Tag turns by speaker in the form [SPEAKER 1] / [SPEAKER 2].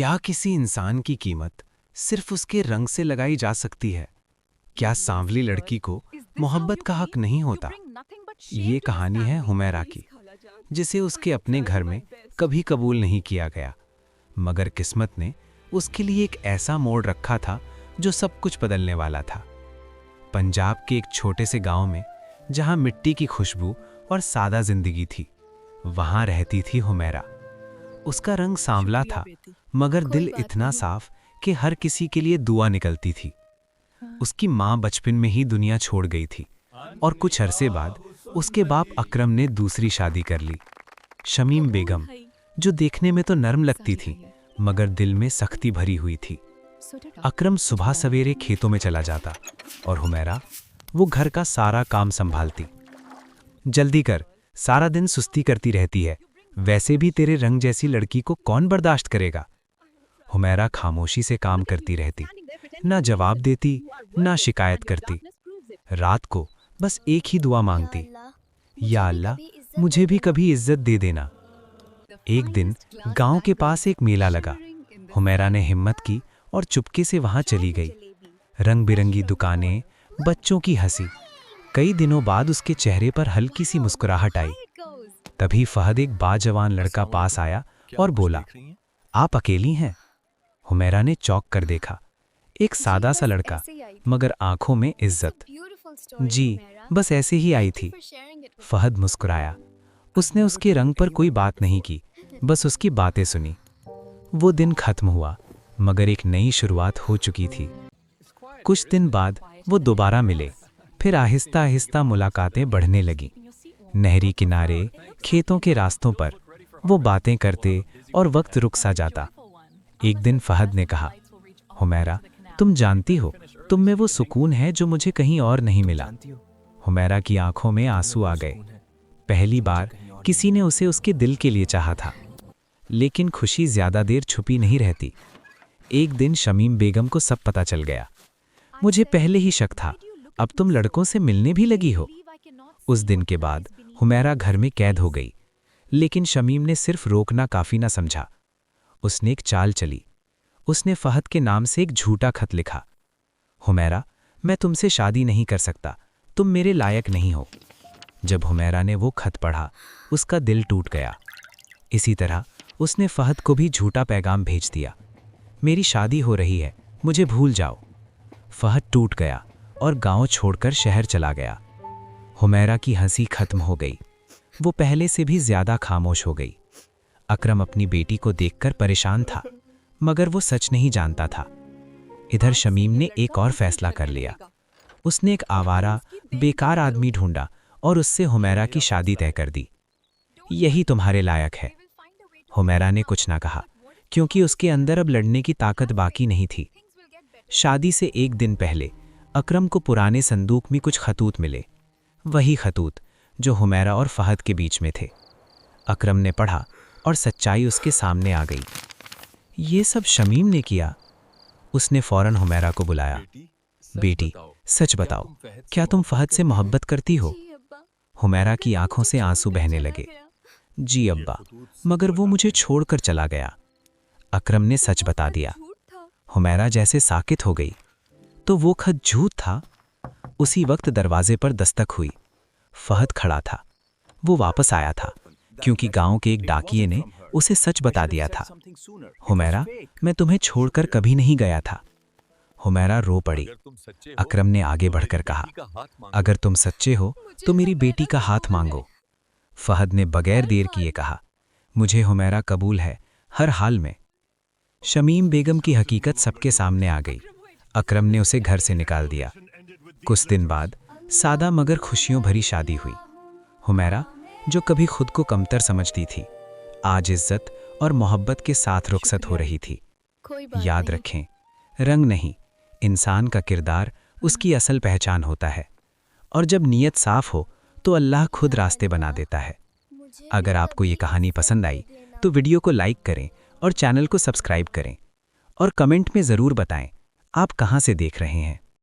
[SPEAKER 1] क्या किसी इंसान की कीमत सिर्फ उसके रंग से लगाई जा सकती है? क्या सांवली लड़की को मोहब्बत का हक नहीं होता? ये कहानी है हुमैरा की, जिसे उसके अपने घर में कभी कबूल नहीं किया गया, मगर किस्मत ने उसके लिए एक ऐसा मोड़ रखा था जो सब कुछ बदलने वाला था। पंजाब के एक छोटे से गांव में, जहां मिट्टी की खुशबू और सादा जिंदगी थी, वहां रहती थी हुमैरा। उसका रंग सांवला था, मगर दिल इतना साफ कि हर किसी के लिए दुआ निकलती थी। उसकी माँ बचपन में ही दुनिया छोड़ गई थी और कुछ अरसे बाद उसके बाप अकरम ने दूसरी शादी कर ली, शमीम बेगम, जो देखने में तो नरम लगती थी मगर दिल में सख्ती भरी हुई थी। अकरम सुबह सवेरे खेतों में चला जाता और हुमैरा वो घर का सारा काम संभालती। जल्दी कर, सारा दिन सुस्ती करती रहती है, वैसे भी तेरे रंग जैसी लड़की को कौन बर्दाश्त करेगा। हुमैरा खामोशी से काम करती रहती, ना जवाब देती ना शिकायत करती। रात को बस एक ही दुआ मांगती, या अल्लाह, मुझे भी कभी इज्जत दे देना। एक दिन गांव के पास एक मेला लगा। हुमैरा ने हिम्मत की और चुपके से वहां चली गई। रंग बिरंगी दुकानें, बच्चों की हंसी। कई दिनों बाद उसके चेहरे पर हल्की सी मुस्कुराहट आई। तभी फहद, एक बाजवान लड़का, पास आया और बोला, आप अकेली हैं? हुमैरा ने चौंक कर देखा। एक सादा सा लड़का, मगर आंखों में इज्जत। जी, बस ऐसे ही आई थी। फहद मुस्कुराया। उसने उसके रंग पर कोई बात नहीं की, बस उसकी बातें सुनी। वो दिन खत्म हुआ, मगर एक नई शुरुआत हो चुकी थी। कुछ दिन बाद वो दोबारा मिले। फिर आहिस्ता आहिस्ता मुलाकातें बढ़ने लगीं। नहरी किनारे, खेतों के रास्तों पर वो बातें करते और वक्त रुक सा जाता। एक दिन फहद ने कहा, हुमैरा, तुम जानती हो, तुम में वो सुकून है जो मुझे कहीं और नहीं मिला। हुमैरा की आंखों में आंसू आ गए। पहली बार किसी ने उसे उसके दिल के लिए चाहा था। लेकिन खुशी ज्यादा देर छुपी नहीं रहती। एक दिन शमीम बेगम को सब पता चल गया। मुझे पहले ही शक था, अब तुम लड़कों से मिलने भी लगी हो। उस दिन के बाद हुमैरा घर में कैद हो गई। लेकिन शमीम ने सिर्फ रोकना काफी ना समझा। उसने एक चाल चली। उसने फहद के नाम से एक झूठा खत लिखा, हुमैरा, मैं तुमसे शादी नहीं कर सकता, तुम मेरे लायक नहीं हो। जब हुमैरा ने वो खत पढ़ा, उसका दिल टूट गया। इसी तरह उसने फहद को भी झूठा पैगाम भेज दिया, मेरी शादी हो रही है, मुझे भूल जाओ। फहद टूट गया और गांव छोड़कर शहर चला गया। हुमैरा की हंसी खत्म हो गई। वो पहले से भी ज्यादा खामोश हो गई। अकरम अपनी बेटी को देखकर परेशान था, मगर वो सच नहीं जानता था। इधर शमीम ने एक और फैसला कर लिया। उसने एक आवारा, बेकार आदमी ढूंढा और उससे हुमैरा की शादी तय कर दी। यही तुम्हारे लायक है। हुमैरा ने कुछ ना कहा, क्योंकि उसके अंदर अब लड़ने की ताकत बाकी नहीं थी। शादी से एक दिन पहले अकरम को पुराने संदूक में कुछ खतूत मिले, वही खतूत जो हुमैरा और फहद के बीच में थे। अकरम ने पढ़ा और सच्चाई उसके सामने आ गई। ये सब शमीम ने किया। उसने फौरन हुमैरा को बुलाया। बेटी, सच बताओ, क्या तुम फहद से मोहब्बत करती हो? हुमैरा की आंखों से आंसू बहने लगे। जी अब्बा, मगर वो मुझे छोड़कर चला गया। अकरम ने सच बता दिया। हुमैरा जैसे साकित हो गई। तो वो खत झूठ था? उसी वक्त दरवाजे पर दस्तक हुई। फहद खड़ा था। वो वापस आया था, क्योंकि गांव के एक डाकिये ने उसे सच बता दिया था। हुमैरा, मैं तुम्हें छोड़कर कभी नहीं गया था। हुमैरा रो पड़ी। अकरम ने आगे बढ़कर कहा, अगर तुम सच्चे हो तो मेरी बेटी का हाथ मांगो। फहद ने बगैर देर किए कहा, मुझे हुमैरा कबूल है, हर हाल में। शमीम बेगम की हकीकत सबके सामने आ गई। अकरम ने उसे घर से निकाल दिया। कुछ दिन बाद सादा मगर खुशियों भरी शादी हुई। हुमैरा, जो कभी खुद को कमतर समझती थी, आज इज्जत और मोहब्बत के साथ रुखसत हो रही थी। याद रखें, रंग नहीं, इंसान का किरदार उसकी असल पहचान होता है। और जब नीयत साफ हो तो अल्लाह खुद रास्ते बना देता है। अगर आपको ये कहानी पसंद आई तो वीडियो को लाइक करें और चैनल को सब्सक्राइब करें। और कमेंट में ज़रूर बताएं आप कहां से देख रहे हैं।